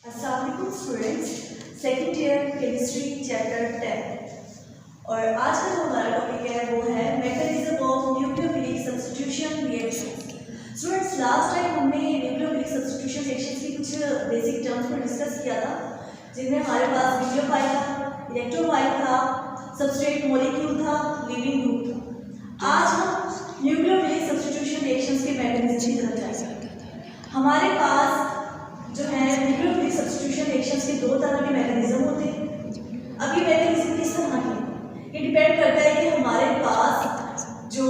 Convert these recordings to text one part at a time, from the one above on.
अस्सलाम students, second year chemistry chapter 10 और आज का जो हमारा टॉपिक है वो है mechanism of nucleophilic substitution reaction. Students, last time हमने न्यूक्लियोफिलिक सब्स्टिट्यूशन रिएक्शन की कुछ बेसिक टर्म्स पर डिस्कस किया था, जिनमें हमारे पास न्यूक्लियोफाइल था, इलेक्ट्रोफाइल था, सबस्ट्रेट मॉलिक्यूल था, लिविंग ग्रुप था। आज हम न्यूक्लियोफिलिक सब्स्टिट्यूशन रिएक्शंस के मैकेनिज्म की तरफ जाएंगे। हमारे पास जो है न्यूक्लियोफिलिक सब्स्टिट्यूशन रिएक्शंस के दो तरह के मैकेनिज्म होते हैं। अब ये मैकेनिज्म किस तरह के, ये डिपेंड करता है कि हमारे पास जो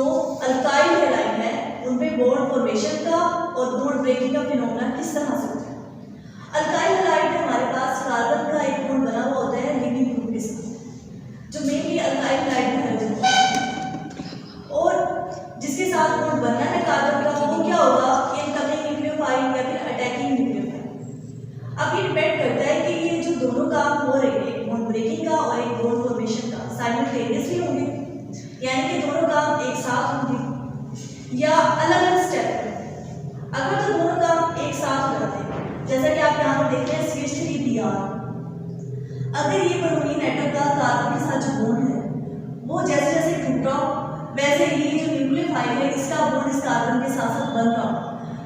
अल्काइल हैलाइड है उनमें बॉन्ड फॉर्मेशन का और बॉन्ड ब्रेकिंग का फिनोमेना किस तरह से होता है। अल्काइल हैलाइड में हमारे पास कार्बन का एक बॉन्ड बना हुआ होता है लिविंग ग्रुप के साथ, जो मेनली अल्काइल हैलाइड में हाइड्रोजन है, और जिसके साथ बॉन्ड बनना है कार्बन का वो क्या होगा, इनकमिंग न्यूक्लियोफाइल या फिर अटैकिंग न्यूक्लियोफाइल। अब ये डिपेंड करता है कि ये जो दोनों काम हो रहे हैं, एक बॉन्ड ब्रेकिंग का और एक बॉन्ड फॉर्मेशन का, साइमल्टेनियसली होंगे, यानी कि दोनों काम एक साथ होंगे या अलग अलग स्टेप में। अगर तो दोनों काम एक साथ हो जाते हैं, जैसा कि आप यहाँ पर देख रहे हैं CH3Br, अगर ये ब्रोमीन एटम का कार्बन के साथ जो बॉन्ड है वो जैसे जैसे टूट रहा हो, वैसे ही जो न्यूक्लियोफाइल है इसका बॉन्ड इस कार्बन के साथ साथ बन रहा हो,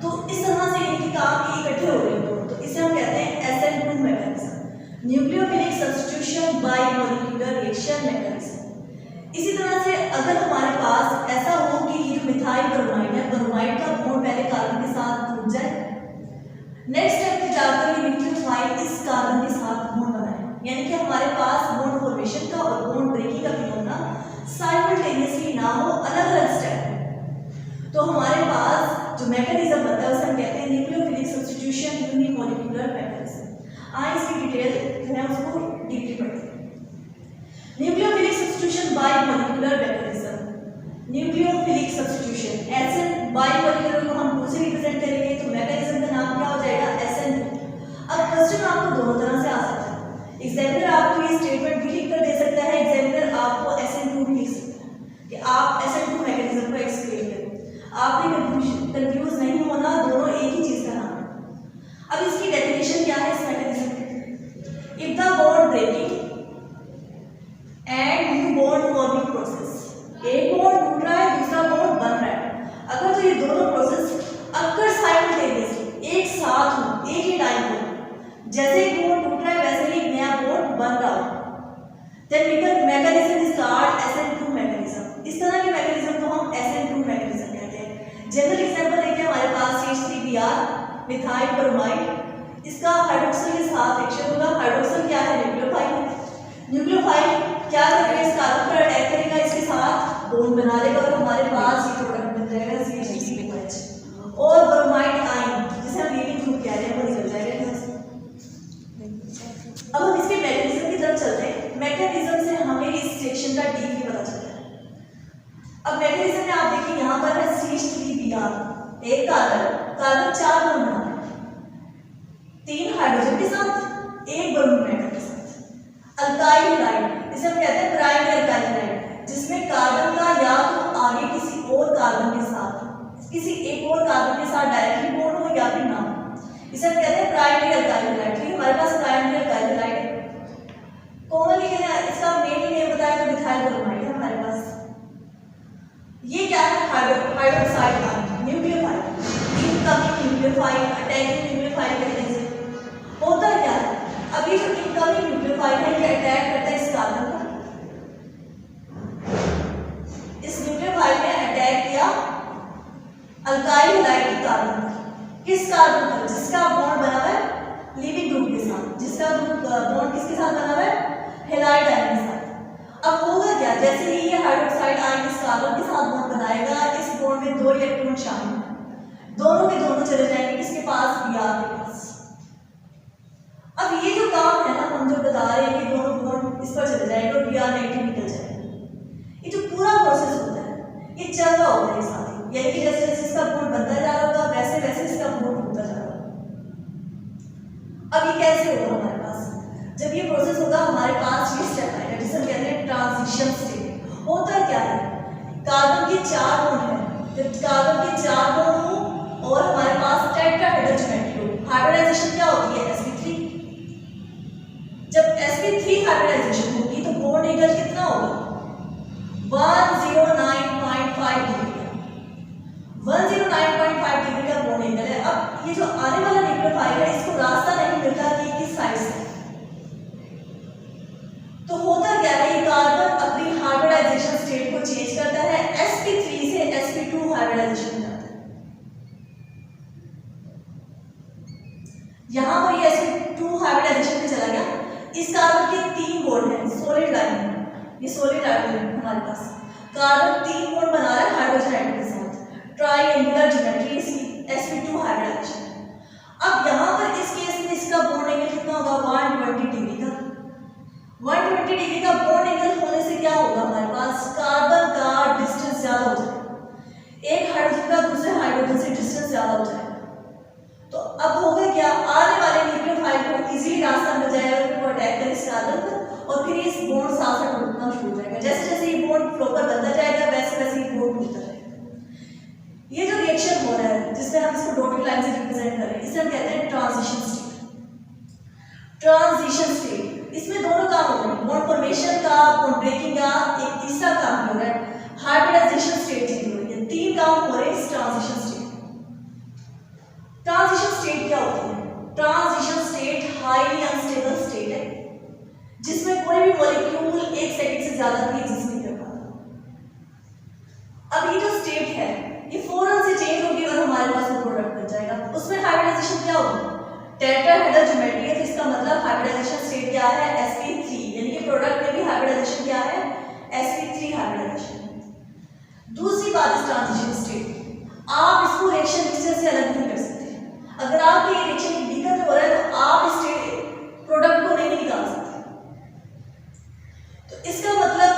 तो इस तरह से इनके काम इकट्ठे हो रहे हैं, तो इसे हम कहते हैं SN2 mechanism, nucleophilic substitution bye molecular reaction mechanism. इसी तरह से अगर हमारे पास ऐसा हो कि ये जो मिथाइल ब्रोमाइड है, ब्रोमाइड का बॉन्ड पहले कार्बन के साथ टूट जाए, नेक्स्ट स्टेप पे जाकर ये न्यूक्लियोफाइल इस कार्बन के साथ बॉन्ड बनाए, यानी कि हमारे पास बॉन्ड फॉर्मेशन का और बॉन्ड ब्रेकिंग का फिनोमेना साइमल्टेनियसली ना हो, अलग अलग स्टेप, तो हमारे पास जो मैकेनिज्म बनता है उसे हम कहते हैं न्यूक्लियोफिलिक सब्स्टिट्यूशन यूनिमॉलिक्यूलर मैकेनिज्म। आइए इसकी डिटेल जो है उसको डीपली पढ़ते हैं। Nucleophilic substitution bye molecular mechanism, nucleophilic substitution SN bye molecular को हम 2 से रिप्रेजेंट करेंगे, तो मैकेनिज्म का नाम क्या हो जाएगा, SN2। अब क्वेश्चन आपको दोनों तरह से आ सकता है, एग्जामिनर आपको ये स्टेटमेंट भी लिख कर दे सकता है, एग्जामिनर आपको SN2 भी लिख सकता है कि आप SN2 मैकेनिज्म को एक्सप्लेन करें। आपने कंफ्यूज नहीं होना, दोनों एक ही चीज का नाम है। अब इसकी डेफिनेशन क्या है इस मैकेनिज्म की, if the bond breaking and new bond forming process, एक बॉन्ड टूट रहा है दूसरा बॉन्ड बन रहा है, अगर तो ये दोनों प्रोसेस अगर साइमल्टेनियसली एक साथ हो, एक ही टाइम हो, जैसे एक बॉन्ड टूट रहा है वैसे ही एक नया बॉन्ड बन रहा हो, then mechanism is called SN2 mechanism. इस तरह के मैकेनिज्म को हम SN2 मैकेनिज्म कहते हैं। जनरल एग्जांपल देखिए, हमारे पास CH3Br मिथाइल ब्रोमाइड, इसका हाइड्रोक्सिल के साथ रिएक्शन होगा। हाइड्रोक्सिल क्या है, न्यूक्लियोफाइल है। न्यूक्लियोफाइल क्या करेगा, इस कार्बन पर अटैक करेगा, इसके साथ बॉन्ड बना लेगा और हमारे पास ये प्रोडक्ट बन जाएगा CH3OH, और ब्रोमाइड आयन जिसे हम लिविंग ग्रुप कह रहे हैं वो निकल जाएगा। अब हम इसके मैकेनिज्म की तरफ चलते हैं। मैकेनिज्म से हमें इस सेक्शन का डीपली पता चलता है। अब मैकेनिज्म में आप देखिए यहाँ पर है CH3Br, एक कार्बन 4 बॉन्ड बना है, 3 हाइड्रोजन के साथ, एक ब्रोमीन एटम के साथ। अल्काइल हैलाइड, इसे हम कहते हैं प्राइमरी अल्काइल हैलाइड, जिसमें कार्बन का या तो आगे किसी और कार्बन के साथ, किसी एक और कार्बन के साथ डायरेक्टली बॉन्ड हो या फिर ना हो, इसे हम कहते हैं प्राइमरी अल्काइल हैलाइड। ठीक है, हमारे पास प्राइमरी अल्काइल हैलाइड कॉमनली इसका मेन नेम बताया तो मिथाइल ब्रोमाइड है हमारे पास। ये क्या है, hydroxide ion, nucleophile, incoming nucleophile, attacking nucleophile mechanism. होता क्या है, अभी जो इनकमिंग न्यूक्लियोफाइल है ये अटैक करता है इस कार्बन को, इस न्यूक्लियोफाइल ने अटैक किया अल्काइल हैलाइड के कार्बन पर। किस कार्बन पर, जिसका बॉन्ड बना हुआ है लिविंग ग्रुप के साथ, जिसका बॉन्ड किसके साथ बना हुआ है, हैलाइड आयन के साथ। अब होगा क्या, जैसे ही ये हाइड्रोक्साइड आयन इस कार्बन के साथ बॉन्ड बनाएगा, इस बॉन्ड में 2 इलेक्ट्रॉन शामिल हैं, दोनों के दोनों चले जाएंगे किसके पास, Br के पास। अब ये जो काम है ना, हम जो बता रहे हैं कि दोनों बॉन्ड इस पर चले जाएंगे और Br नेगेटिव निकल जाएगा, ये जो पूरा प्रोसेस होता है ये चल रहा होता है साथ ही, यानी कि जैसे जैसे इसका बॉन्ड बनता जा रहा होगा वैसे वैसे इसका बॉन्ड टूटता जा रहा होगा। अब ये कैसे होगा हमारे पास, जब ये प्रोसेस होगा हमारे पास ये स्टेप आएगा जिसे हम कहते हैं ट्रांजिशन स्टेट। होता क्या है, कार्बन के 4 बॉन्ड हैं, जब कार्बन के 4 बॉन्ड हो और हमारे पास टेट्राहेड्रल ज्योमेट्री हो, हाइब्रिडाइजेशन क्या होती है, sp3 ये जो आने वाला न्यूक्लियोफाइल है इसको रास्ता नहीं मिलता कि किस साइड से, तो होता क्या है, ये कार्बन अपनी हाइब्रिडाइजेशन स्टेट को चेंज करता है, sp3 से sp2 हाइब्रिडाइजेशन में जाता है। यहां पर ये sp2 हाइब्रिडाइजेशन में चला गया। इस कार्बन के 3 बॉन्ड हैं, सॉलिड लाइन, ये सॉलिड लाइन है हमारे पास। कार्बन 3 बॉन्ड बना रहा है हाइड्रोजन एटम के साथ, ट्रायंगुलर ज्योमेट्री, sp2 हाइब्रिडाइजेशन। अब यहां पर इस केस में इसका बॉन्ड एंगल कितना होगा, 120 डिग्री का। 120 डिग्री का बॉन्ड एंगल होने से क्या होगा, हमारे पास कार्बन का डिस्टेंस ज्यादा हो जाएगा, एक हाइड्रोजन का दूसरे हाइड्रोजन से डिस्टेंस ज्यादा हो जाएगा। तो अब होगा क्या, आने वाले न्यूक्लियोफाइल को इजीली रास्ता मिल जाएगा कि वो अटैक करे इस कार्बन पर और फिर इस बॉन्ड साथ साथ टूटना शुरू हो जाएगा। जैसे जैसे ये बॉन्ड प्रॉपर बनता जाएगा वैसे वैसे ये बॉन्ड टूटता जाएगा। ये जो रिएक्शन हो रहा है जिसमें हम इसको डॉटेड लाइन से रिप्रेजेंट कर रहे हैं, इसे हम कहते हैं ट्रांजिशन स्टेट। ट्रांजिशन स्टेट, इसमें दोनों काम हो रहे हैं, बॉन्ड फॉर्मेशन का, बॉन्ड ब्रेकिंग का, एक तीसरा काम हो रहा है हाइब्रिडाइजेशन स्टेट चेंज हो रही है। 3 काम हो रहे हैं इस ट्रांजिशन स्टेट। ट्रांजिशन स्टेट क्या होती है, transition state highly unstable state है जिसमें कोई भी मॉलिक्यूल 1 सेकंड से ज्यादा भी एग्जिस्ट नहीं कर पाता। अब ये जो स्टेट है ये फौरन से चेंज होगी और हमारे पास वो प्रोडक्ट बन जाएगा। उसमें हाइब्रिडाइजेशन क्या होगी, टेट्राहेड्रल ज्योमेट्री है, तो इसका मतलब हाइब्रिडाइजेशन स्टेट क्या है, sp3, यानी कि प्रोडक्ट में भी हाइब्रिडाइजेशन क्या है, sp3 हाइब्रिडाइजेशन। दूसरी बात इस ट्रांजिशन स्टेट, आप इसको रिएक्शन मिक्सचर से अलग नहीं कर सकते। अगर आपके ये रिएक्शन इंडिकेटर हो रहा है तो आप इस प्रोडक्ट को नहीं निकाल सकते, तो इसका मतलब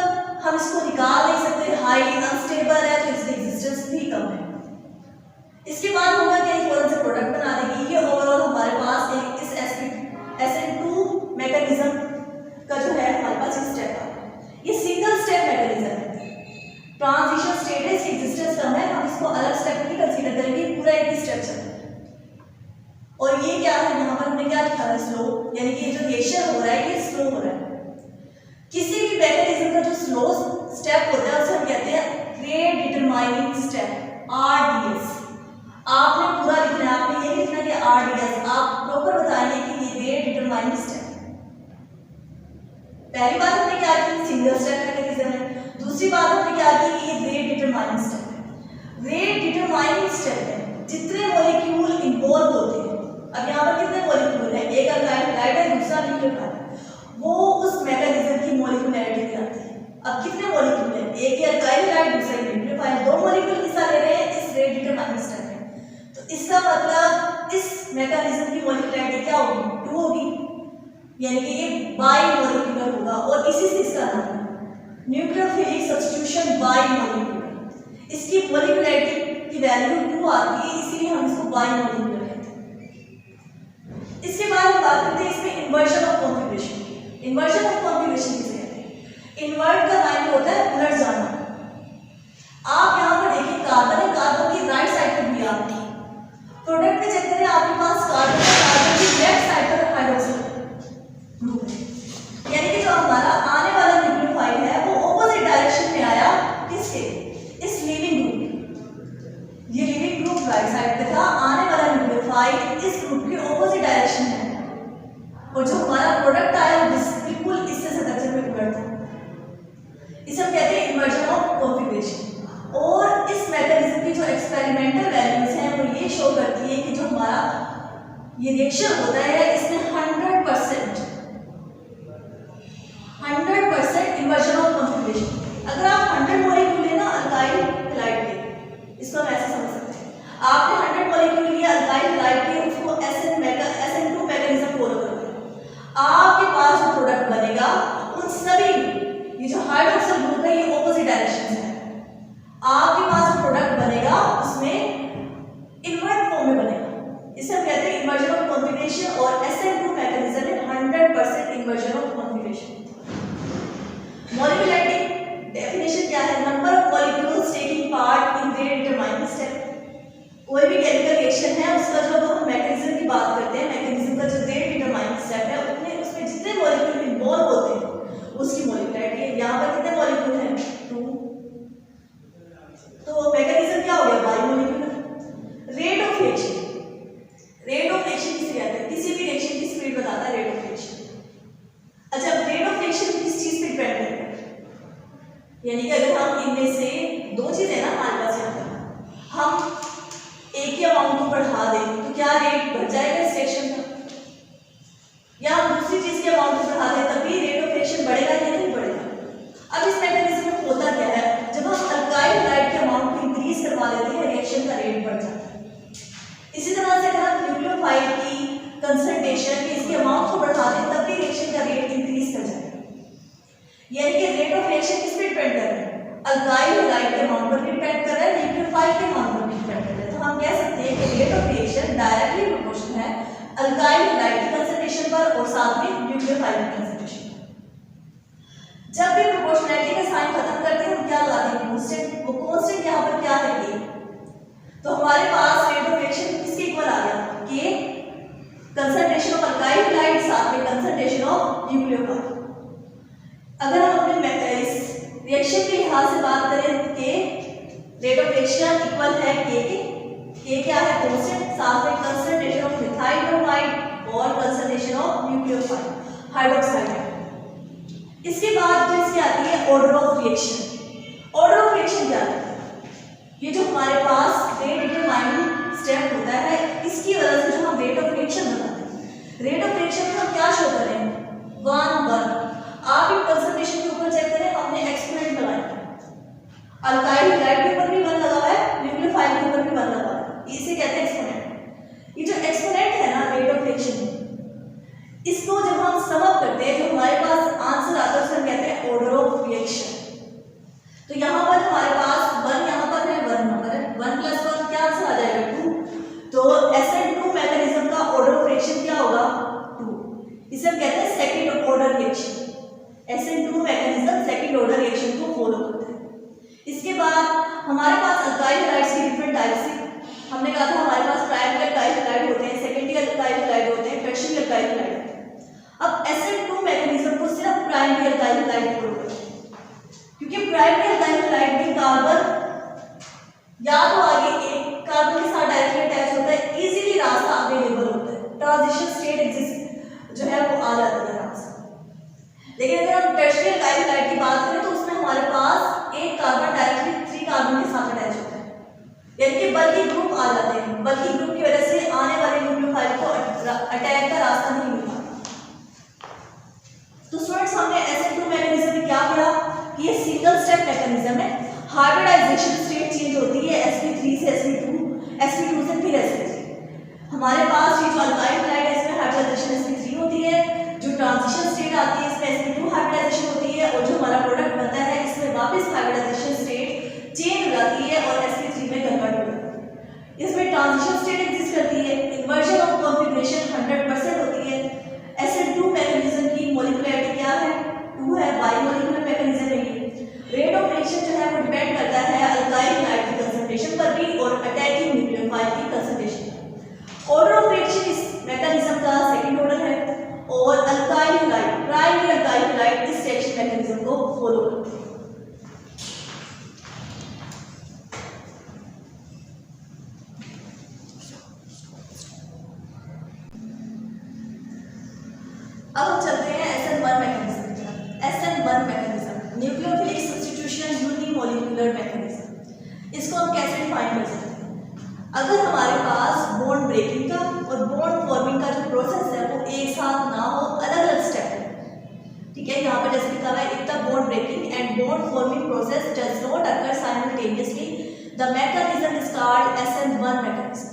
हम इसको निकाल नहीं सकते, हाईली अनस्टेबल है तो इसकी एग्जिस्टेंस भी कम है। इसके बाद होगा कि फौरन से प्रोडक्ट बना देगी। ये ओवरऑल हमारे पास एक इस SN2 मैकेनिज्म का जो है हमारे पास एक स्टेप है, ये सिंगल स्टेप मैकेनिज्म है, ट्रांजिशन स्टेट है, इसकी एग्जिस्टेंस कम है, हम इसको अलग स्टेप नहीं कंसीडर करेंगे, पूरा एक ही स्टेप चलता है। और ये क्या है, यहाँ पर हमने क्या लिखा है, स्लो, यानी कि ये जो रिएक्शन हो रहा है ये स्लो हो रहा है। किसी भी मैकेनिज्म का जो स्लो स्टेप होता है उसे हम कहते हैं रेट डिटरमाइनिंग स्टेप, RDS। आपने पूरा लिखना है, आपने ये लिखना है कि RDS, आप प्रॉपर बताएंगे कि ये रेट डिटरमाइनिंग स्टेप। पहली बात हमने क्या की, सिंगल स्टेप मैकेनिज्म है। दूसरी बात हमने क्या की कि ये रेट डिटरमाइनिंग स्टेप है। रेट डिटरमाइनिंग स्टेप है, जितने मॉलिक्यूल इन्वॉल्व होते हैं, अब यहाँ पर कितने मॉलिक्यूल हैं, एक अल्काइल हैलाइड है, दूसरा न्यूक्लियोफाइल है, वो उस मैकेनिज्म की मॉलिक्यूलैरिटी दिखाती है। अब कितने मॉलिक्यूल हैं, एक ही अल्काइल हैलाइड, दूसरा न्यूक्लियोफाइल, 2 मॉलिक्यूल हिस्सा ले रहे हैं इस रेट डिटरमाइनिंग स्टेप में, तो इसका मतलब इस मैकेनिज्म की मॉलिक्यूलैरिटी क्या होगी, 2 होगी, यानी कि ये बाई मॉलिक्यूलर होगा और इसी से इसका नाम है न्यूक्लियोफिलिक सब्स्टिट्यूशन बाई मॉलिक्यूलर। इसकी मॉलिक्यूलैरिटी की वैल्यू 2 आती है, इसीलिए हम इसको बाई मॉलिक्यूलर कहते हैं। इसके बाद हम बात करते हैं इसमें inversion of configuration. Inversion of configuration किसे कहते हैं, इन्वर्ट का माइंड होता है उलट जाना। आप यहाँ पर देखिए कार्बन है, कार्बन की राइट साइड पर भी आपकी प्रोडक्ट के चक्कर में आपके पास कार्बन की लेफ्ट साइड पर हाइड्रोक्सिल ग्रुप है, यानी कि जो हमारा आने वाला न्यूक्लियोफाइल है वो ऑपोजिट डायरेक्शन में आया, किसके, इस लिविंग ग्रुप। ये लिविंग ग्रुप राइट साइड पे था, आने वाला न्यूक्लियोफाइल इस ग्रुप के ऑपोजिट डायरेक्शन में है, और जो हमारा प्रोडक्ट आया वो बिल्कुल इससे स्ट्रक्चर में उलट था। इसे हम कहते हैं इन्वर्जन ऑफ कॉन्फिगरेशन। और इस मैकेनिज्म की जो एक्सपेरिमेंटल वैल्यूज हैं वो ये शो करती है कि जो हमारा ये रिएक्शन होता है इसमें 100% इन्वर्जन ऑफ कॉन्फिगरेशन। अगर आप 100 मॉलिक्यूल लेना अल्काइल हैलाइड के, इसको हम ऐसे समझ सकते हैं, आपने 100 मॉलिक्यूल लिया अल्काइल हैलाइड के, उसको SN2 मैकेनिज्म फॉलो करना, आपके पास जो प्रोडक्ट बनेगा उन सभी, ये जो हाइड्रोक्सिल ग्रुप है ये ऑपोजिट डायरेक्शन में है, आपके पास जो प्रोडक्ट बनेगा उसमें इन्वर्ट फॉर्म में बनेगा। इसे हम कहते हैं इन्वर्जन ऑफ कॉन्फिगरेशन। और SN2 मैकेनिज्म में 100% इन्वर्जन ऑफ कॉन्फिगरेशन। मॉलिक्यूलैरिटी डेफिनेशन क्या है, number of molecules taking part in rate determining step. कोई भी केमिकल रिएक्शन है उसका जो हम मैकेनिज्म की बात करते हैं, मैकेनिज्म का जो रेट डिटरमाइनिंग स्टेप है उसमें जितने मॉलिक्यूल इन्वॉल्व होते हैं उसकी मॉलिक्यूलैरिटी है। यहाँ पर कितने मॉलिक्यूल हैं, 2, तो मैकेनिज्म क्या हो गया, by molecular. Rate of reaction, की अमाउंट को बढ़ा दें तो क्या रेट बढ़ जाएगा इस रिएक्शन का, या हम दूसरी चीज की अमाउंट को बढ़ा दें तब भी रेट ऑफ रिएक्शन बढ़ेगा या नहीं बढ़ेगा। अब इस मैकेनिज्म में होता क्या है, जब हम अल्काइल हैलाइड के अमाउंट को इंक्रीज करवा देते हैं रिएक्शन का रेट बढ़ जाता है। इसी तरह से अगर हम न्यूक्लियोफाइल की कंसंट्रेशन की इसकी अमाउंट को बढ़ा दें तब भी रिएक्शन का रेट इंक्रीज कर जाएगा। यानी कि रेट ऑफ रिएक्शन किस पे डिपेंड कर रहा है, अल्काइल हैलाइड के अमाउंट पर डिपेंड कर रहा है, न्यूक्लियोफाइल के अमाउंट पर डिपेंड कर रहा है। तो हम कह सकते हैं कि rate of reaction directly proportional है अल्काइल हैलाइड की कंसंट्रेशन पर और साथ में न्यूक्लियोफाइल की कंसंट्रेशन पर। जब भी प्रोपोर्शनैलिटी का साइन खत्म करते हैं हम क्या लगाते हैं, कांस्टेंट। वो कांस्टेंट यहाँ पर क्या है, के। तो हमारे पास रेट ऑफ रिएक्शन किसके इक्वल आ गया, के कंसंट्रेशन ऑफ अल्काइल हैलाइड साथ में कंसंट्रेशन ऑफ न्यूक्लियोफाइल। अगर हम अपने इस रिएक्शन के लिहाज से बात करें के रेट ऑफ रिएक्शन इक्वल है के क्या है, कांस्टेंट, साथ में कंसंट्रेशन ऑफ मिथाइल ब्रोमाइड और कंसंट्रेशन ऑफ न्यूक्लियोफाइल हाइड्रोक्साइड। इसके बाद जो इसकी आती है order of reaction. Order of reaction क्या है, ये जो हमारे पास रेट डिटरमाइनिंग स्टेप होता है इसकी वजह से जो हम रेट ऑफ रिएक्शन बनाते हैं, रेट ऑफ रिएक्शन में हम क्या शो कर रहे हैं, 1 1। आप इन कंसंट्रेशन के ऊपर चेक करें, हमने एक्सपोनेंट लगाया, अल्काइल हैलाइड के ऊपर भी 1 लगा हुआ है, न्यूक्लियोफाइल के ऊपर भी 1 लगा हुआ है, इसे कहते हैं एक्सपोनेंट। ये जो एक्सपोनेंट है ना रेट ऑफ रिएक्शन, इसको जब हम सम अप करते हैं जो हमारे पास आंसर आता है उसे हम कहते हैं ऑर्डर ऑफ रिएक्शन। तो यहाँ पर हमारे पास 1 यहाँ पर है, 1 यहाँ पर है, 1 + 1 क्या आंसर आ जाएगा, 2। तो SN2 मैकेनिज्म का ऑर्डर ऑफ रिएक्शन क्या होगा, 2। इसे हम कहते हैं second order reaction. SN2 mechanism second order reaction को फॉलो करता है। इसके बाद हमारे पास अल्काइल हैलाइड्स की डिफरेंट टाइप्स हैं। हमने कहा था हमारे पास प्राइमरी अल्काइल हैलाइड होते हैं, सेकेंडरी अल्काइल हैलाइड होते हैं, टर्शियरी अल्काइल हैलाइड होते हैं। अब SN2 मैकेनिज्म को सिर्फ प्राइमरी अल्काइल हैलाइड फॉलो करते हैं, क्योंकि प्राइमरी अल्काइल हैलाइड में कार्बन या तो आगे एक कार्बन के साथ डायरेक्टली अटैच होता है, इजीली रास्ता अवेलेबल होता है, ट्रांजिशन स्टेट एग्जिस्ट जो है वो आ जाता है रास्ता। लेकिन अगर हम टर्शियरी अल्काइल हैलाइड की बात करें तो उसमें हमारे पास एक कार्बन डायरेक्टली 3 कार्बन के साथ अटैच होता है, यानी कि बल्कि ग्रुप आ जाते हैं। बल्कि ग्रुप की वजह से आने वाले न्यूक्लियोफाइल को अटैक का रास्ता नहीं मिलता। तो स्टूडेंट्स हमने SN2 मैकेनिज्म में क्या पढ़ा कि ये सिंगल स्टेप मैकेनिज्म है, हाइब्रिडाइजेशन स्टेट चेंज होती है sp3 से sp2 से फिर sp3। हमारे पास ये जो अल्काइल हैलाइड है इसमें हाइब्रिडाइजेशन sp3 होती है, जो ट्रांजिशन स्टेट आती है इसमें sp2 हाइब्रिडाइजेशन होती है, और जो हमारा प्रोडक्ट बनता है इसमें वापस हाइब्रिडाइजेशन स्टेट चेंज हो जाती है और sp3 में कन्वर्ट हो जाती है। इसमें ट्रांजिशन स्टेट एग्जिस्ट करती है, इन्वर्जन ऑफ कॉन्फिगरेशन 100% होती है। SN2 मैकेनिज्म की मॉलिक्यूलरिटी क्या है, 2 है, बाइमॉलिक्यूलर मैकेनिज्म है ये। रेट ऑफ रिएक्शन जो है वो डिपेंड करता है अल्काइल हैलाइड की कंसंट्रेशन पर भी और अटैकिंग न्यूक्लियोफाइल की कंसंट्रेशन पर। ऑर्डर ऑफ रिएक्शन इस मैकेनिज्म का सेकंड ऑर्डर है और alkyl halide primary alkyl halide इस रिएक्शन मैकेनिज्म को फॉलो करते हैं। अब हम चलते हैं SN1 मैकेनिज्म की तरफ। SN1 mechanism nucleophilic substitution unimolecular mechanism. इसको हम कैसे डिफाइन कर सकते हैं, अगर हमारे पास बॉन्ड ब्रेकिंग का और बॉन्ड फॉर्मिंग का जो प्रोसेस है वो एक साथ ना हो, अलग अलग स्टेप है, ठीक है। यहाँ पर जैसे लिखा हुआ है, if the bond breaking and bond forming process does not occur simultaneously the mechanism is called SN1 mechanism.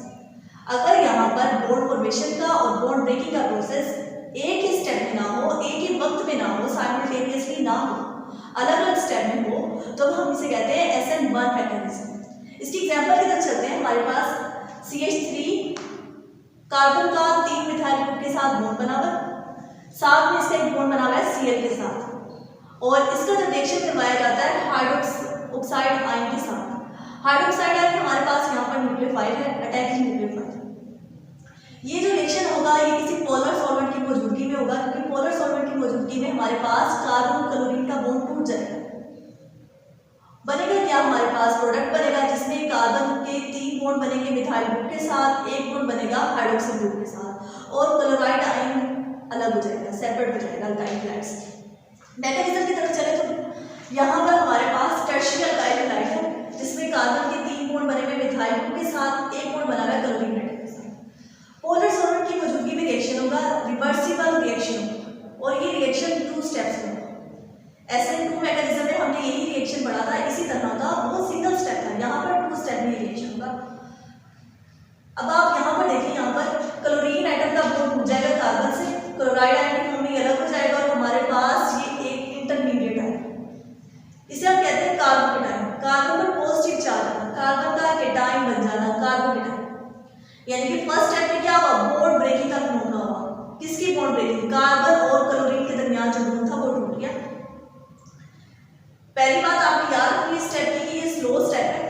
अगर यहाँ पर बॉन्ड फॉर्मेशन का और बॉन्ड ब्रेकिंग का प्रोसेस एक ही स्टेप में ना हो, एक ही वक्त में ना हो, साइमल्टेनियसली ना हो, अलग अलग स्टेप में हो, तो हम इसे कहते हैं SN1 मैकेनिज्म। इसकी एग्जांपल की तरफ चलते हैं। हमारे पास CH3 कार्बन का 3 मिथाइल ग्रुप के साथ बॉन्ड बना हुआ, साथ में इसका एक बॉन्ड बना हुआ है Cl के साथ, और इसका जो रिएक्शन करवाया जाता है हाइड्रोक्साइड आयन के साथ। हाइड्रोक्साइड आयन हमारे पास यहाँ पर न्यूक्लियोफाइल है, अटैकिंग न्यूक्लियोफाइल। ये जो रिएक्शन होगा ये किसी पोलर सॉल्वेंट की मौजूदगी में होगा, क्योंकि पोलर सॉल्वेंट की मौजूदगी में हमारे पास कार्बन क्लोरीन का बॉन्ड टूट जाएगा। बनेगा क्या, हमारे पास प्रोडक्ट बनेगा जिसमें कार्बन के 3 बॉन्ड बनेंगे मिथाइल ग्रुप के साथ, एक बॉन्ड बनेगा हाइड्रोक्सिल ग्रुप के साथ, और क्लोराइड आयन अलग हो जाएगा, सेपरेट हो जाएगा अल्काइल हैलाइड से। मैकेनिज्म की तरफ चले तो यहाँ पर हमारे पास टर्शियरी अल्काइल हैलाइड है जिसमें कार्बन के 3 बॉन्ड बने हुए मिथाइल ग्रुप के साथ, एक बॉन्ड बना हुआ है क्लोरीन एटम के साथ। पोलर सॉल्वेंट की मौजूदगी में रिएक्शन होगा, रिवर्सिबल रिएक्शन होगा और ये रिएक्शन 2 स्टेप्स में होगा। SN2 मैकेनिज्म में हमने यही रिएक्शन पढ़ा था, इसी तरह का वो सिंगल स्टेप था, यहाँ पर 2 स्टेप में रिएक्शन होगा। अब आप यहाँ पर देखिए, यहाँ पर क्लोरीन आइटम का बॉन्ड टूट जाएगा कार्बन से, क्लोराइड आइटम फॉर्म में अलग हो जाएगा और हमारे पास ये एक इंटरमीडिएट है, इसे हम कहते हैं कार्बोकेटाइन। कार्बन पर पॉजिटिव चार्ज है, कार्बन का केटाइन बन जाना कार्बोकेटाइन। यानी कि फर्स्ट स्टेप में क्या हुआ, बॉन्ड ब्रेकिंग का फिनोमेना हुआ। किसकी बॉन्ड ब्रेकिंग, कार्बन और क्लोरीन के दरमियान जो बॉन्ड था वो टूट गया। पहली बात आपको याद रखनी इस स्टेप की कि ये स्लो स्टेप है।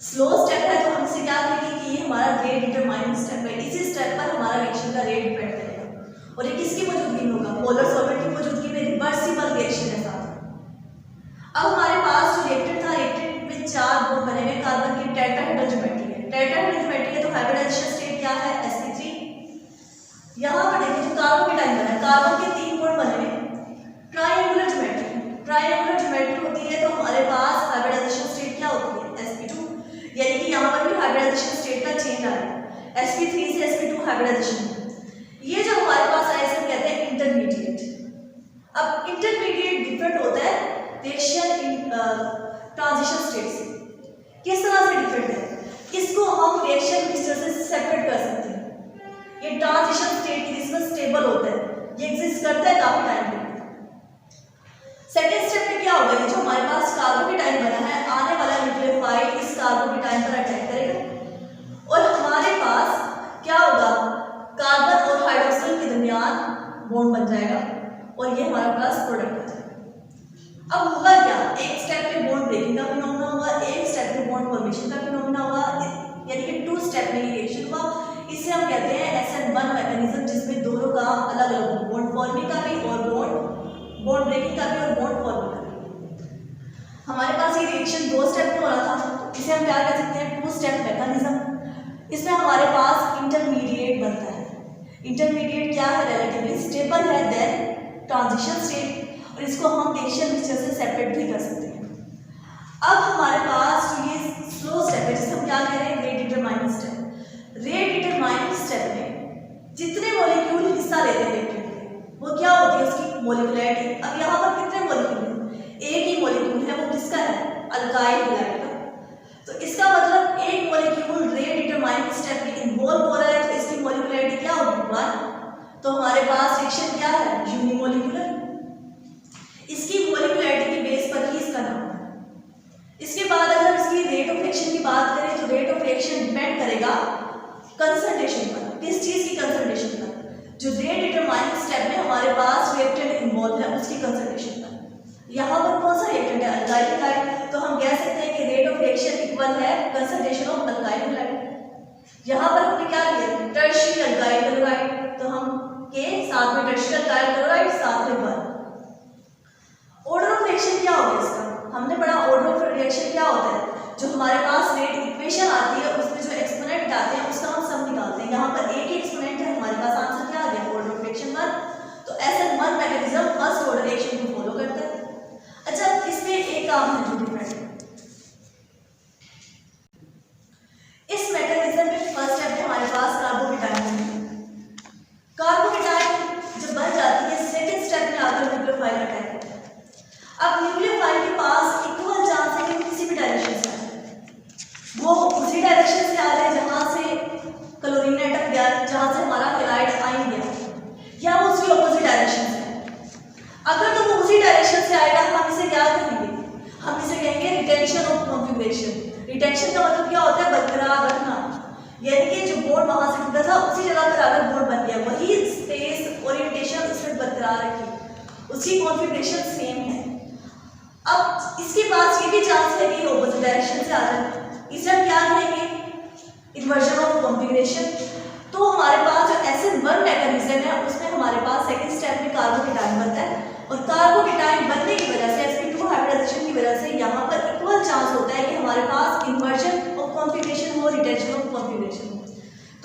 स्लो स्टेप है तो हमसे क्या कहेंगे कि ये हमारा रेट डिटरमाइनिंग स्टेप है, इसी स्टेप पर हमारा रिएक्शन का रेट डिपेंड करेगा। और ये किसकी मौजूदगी में होगा, पोलर सॉल्वेंट की मौजूदगी में रिवर्सिबल रिएक्शन है साथ। अब हमारे पास जो रिएक्टेंट था, रिएक्टेंट में 4 बॉन्ड बने हुए कार्बन की टेट्राहेड्रल ज्योमेट्री है। टेट्राहेड्रल ज्योमेट्री है तो हाइब्रिडाइजेशन स्टेट क्या है, sp3। यहाँ पर देखिए जो कार्बोकेटाइन बना है, कार्बन के 3 बॉन्ड बने हुए ट्रायंगुलर ज्योमेट्री। ट्रायंगुलर ज्योमेट्री होती है तो हमारे पास हाइब्रिडाइजेशन स्टेट क्या होती है, sp2। यानी कि यहाँ पर भी हाइब्रिडाइजेशन स्टेट का चेंज आ रहा है, sp3 से sp2 हाइब्रिडाइजेशन। ये जो हमारे पास आया इसे कहते हैं इंटरमीडिएट। अब इंटरमीडिएट डिफरेंट होता है रिएक्शन ट्रांजिशन स्टेट से। किस तरह से डिफरेंट है, इसको हम रिएक्शन मिक्सचर से सेपरेट कर सकते हैं। ये ट्रांजिशन स्टेट जिसमें स्टेबल होता है, ये एग्जिस्ट करता है काफी टाइम तक। सेकेंड स्टेप में क्या होगा, ये जो हमारे पास कार्बोकेटाइन बना है, आने वाला न्यूक्लियोफाइल इस कार्बोकेटाइन पर अटैक करेगा और हमारे पास क्या होगा, कार्बन और हाइड्रोक्सिल के दरमियान बॉन्ड बन जाएगा और ये हमारे पास प्रोडक्ट आ जाएगा। अब होगा क्या, एक स्टेप में बॉन्ड ब्रेकिंग का फिनोमेना हुआ, एक स्टेप में बॉन्ड फॉर्मेशन का फिनोमेना हुआ, यानी कि 2 स्टेप में रिएक्शन हुआ। इसे हम कहते हैं SN1 मैकेनिज्म, जिसमें दोनों का अलग अलग बॉन्ड फॉर्मिंग का भी और बॉन्ड ब्रेकिंग का भी और बॉन्ड फॉर्मिंग का भी। हमारे पास ये रिएक्शन 2 स्टेप में हो रहा था, इसे हम क्या कह सकते हैं, 2 स्टेप मैकेनिज्म। इसमें हमारे पास इंटरमीडिएट बनता है। इंटरमीडिएट क्या है, रिलेटिवली स्टेबल है देन ट्रांजिशन स्टेट, और इसको हम रिएक्शन मिक्सचर से सेपरेट भी कर सकते हैं। अब हमारे पास जो ये स्लो स्टेप है, जिसे हम क्या कह रहे हैं, rate determining step. Rate determining step में जितने मॉलिक्यूल हिस्सा लेते हैं रिएक्टेंट में, वो क्या होती है, उसकी मॉलिक्यूलरिटी। अब यहाँ पर कितने मॉलिक्यूल हैं, एक ही मॉलिक्यूल है, वो किसका है, अल्काइल हैलाइड का। तो इसका मतलब एक मॉलिक्यूल रेट डिटरमाइनिंग स्टेप में इन्वॉल्व हो रहा है तो इसकी मॉलिक्यूलरिटी क्या होगी, 1। तो हमारे पास रिएक्शन क्या है, यूनिमोलिकुलर। इसकी मॉलिक्यूलरिटी के बेस पर ही इसका नाम है। इसके बाद अगर इसकी रेट ऑफ रिएक्शन की बात करें तो रेट ऑफ रिएक्शन डिपेंड करेगा कंसंट्रेशन पर। किस चीज की कंसंट्रेशन पर, जो रेट डिटरमाइनिंग स्टेप में हमारे पास रिएक्टेंट इन्वॉल्व है उसकी कंसंट्रेशन पर। यहाँ पर कौन सा रिएक्टेंट है, अल्काइल हैलाइड, तो हम कह सकते हैं कि रेट ऑफ रिएक्शन इक्वल है कंसंट्रेशन ऑफ अल्काइल हैलाइड। यहाँ पर हमने क्या किया, टर्शियरी अल्काइल क्लोराइड, तो हम के साथ में टर्शियरी अल्काइल क्लोराइड साथ में 1। ऑर्डर ऑफ रिएक्शन क्या होगा इसका, हमने पढ़ा ऑर्डर ऑफ रिएक्शन क्या होता है, जो हमारे पास रेट इक्वेशन आती है उसमें जो एक्सपोनेंट आते हैं उसका हम सम निकालते हैं। यहाँ पर एक ही एक्सपोनेंट है, हमारे पास आंसर क्या आ गया, ऑर्डर ऑफ रिएक्शन 1। तो SN1 mechanism first order reaction को फॉलो करता है। अच्छा, इसमें एक काम है जो डिफरेंट है, इस मैकेनिज्म में फर्स्ट स्टेप में हमारे पास कार्बोकेटाइन है। कार्बोकेटाइन जब बन जाती है सेकंड स्टेप में आकर न्यूक्लियोफाइल अटैक करता है। अब न्यूक्लियोफाइल के पास इक्वल चांस है कि किसी भी डायरेक्शन से आए, वो उसी डायरेक्शन से आ जाए जहां से क्लोरीन एटम गया, जहां से हमारा हैलाइड आयन गया, या वो उसकी ऑपोजिट डायरेक्शन से आए। अगर तो वो उसी डायरेक्शन से आएगा हम इसे क्या कहेंगे, हम इसे कहेंगे रिटेंशन ऑफ कॉन्फिगरेशन। रिटेंशन का मतलब क्या होता है, बरकरार रखना, यानी कि जो बोर्ड वहां से टूटा था उसी जगह पर अगर बोर्ड बन गया, वही स्पेस ओरिएंटेशन उसमें बरकरार रखी, उसकी कॉन्फिगरेशन सेम है। अब इसके पास ये भी चांस है कि ऑपोजिट डायरेक्शन से आ जाए, इसे हम क्या कहेंगे, इन्वर्जन ऑफ कॉन्फिगरेशन। तो हमारे पास जो SN1 मैकेनिज्म है उसमें हमारे पास सेकंड स्टेप में कार्बोकेटाइन बनता है, और कार्बोकेटाइन बनने की वजह से sp2 हाइब्रिडाइजेशन की वजह से यहाँ पर इक्वल चांस होता है कि हमारे पास इन्वर्जन ऑफ कॉन्फिगरेशन हो, रिटेंशन ऑफ कॉन्फिगरेशन हो।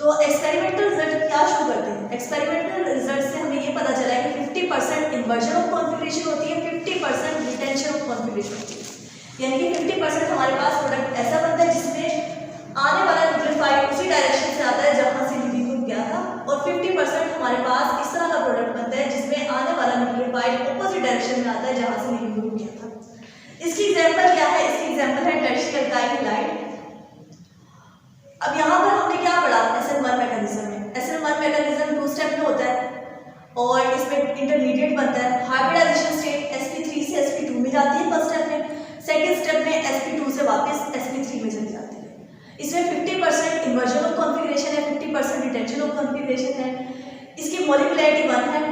तो एक्सपेरिमेंटल रिजल्ट क्या शो करते हैं, एक्सपेरिमेंटल रिजल्ट से हमें ये पता चला है कि 50% इन्वर्जन ऑफ कॉन्फिगरेशन होती है, 50% रिटेंशन ऑफ कॉन्फिगरेशन होती है। यानी कि 50% हमारे पास प्रोडक्ट ऐसा बनता है जिसमें आने वाला न्यूक्लियोफाइड उसी डायरेक्शन से आता है जहां से लिपिड ग्रुप गया था, और 50% हमारे पास इस तरह का प्रोडक्ट बनता है जिसमें आने वाला न्यूक्लियोफाइड ऑपोजिट डायरेक्शन में आता है जहां से लिपिड ग्रुप गया था। इसकी एग्जांपल क्या है? इसकी एग्जांपल है टर्शियरी अल्काइल हैलाइड। अब यहाँ पर हमने क्या पढ़ा SN1 मैकेनिज्म में? SN1 मैकेनिज्म 2 स्टेप में होता है और इसमें इंटरमीडिएट बनता है। हाइब्रिडाइजेशन स्टेट sp3 से sp2 में जाती है फर्स्ट स्टेप में, सेकंड स्टेप में sp2 से वापस sp3 में चली जाती है। इसमें 50% इन्वर्जन ऑफ कॉन्फ़िगरेशन है, 50% रिटेंशन ऑफ कॉन्फ़िगरेशन है। इसकी मॉलिक्युलरिटी 1 है,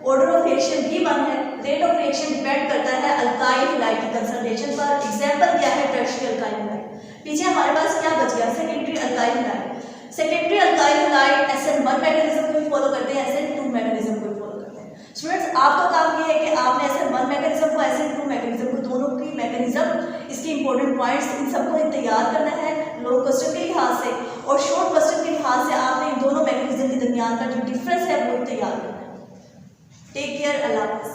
ऑर्डर ऑफ रिएक्शन भी 1 है, रेट ऑफ रिएक्शन डिपेंड करता है अल्काइल हैलाइड की कंसंट्रेशन पर। एग्जांपल क्या है? Tertiary alkyl halide. पीछे हमारे पास क्या बच गया? Secondary alkyl halide. Secondary alkyl halide SN1 mechanism को भी फॉलो करते हैं, SN2 मैकेनिज्म को भी फॉलो करते हैं। स्टूडेंट्स, आपका काम ये है कि आपने SN1 मैकेनिज्म को, SN2 मैकेनिज्म को, दोनों की मैकेनिज्म, इसकी इंपॉर्टेंट पॉइंट्स, इन सबको तैयार करना है लॉन्ग क्वेश्चन के लिहाज से, और शॉर्ट क्वेश्चन के लिहाज से आपने इन दोनों मैकेनिज्म के दरमियान का जो डिफरेंस है वो तैयार करना है। टेक केयर, अल्लाह।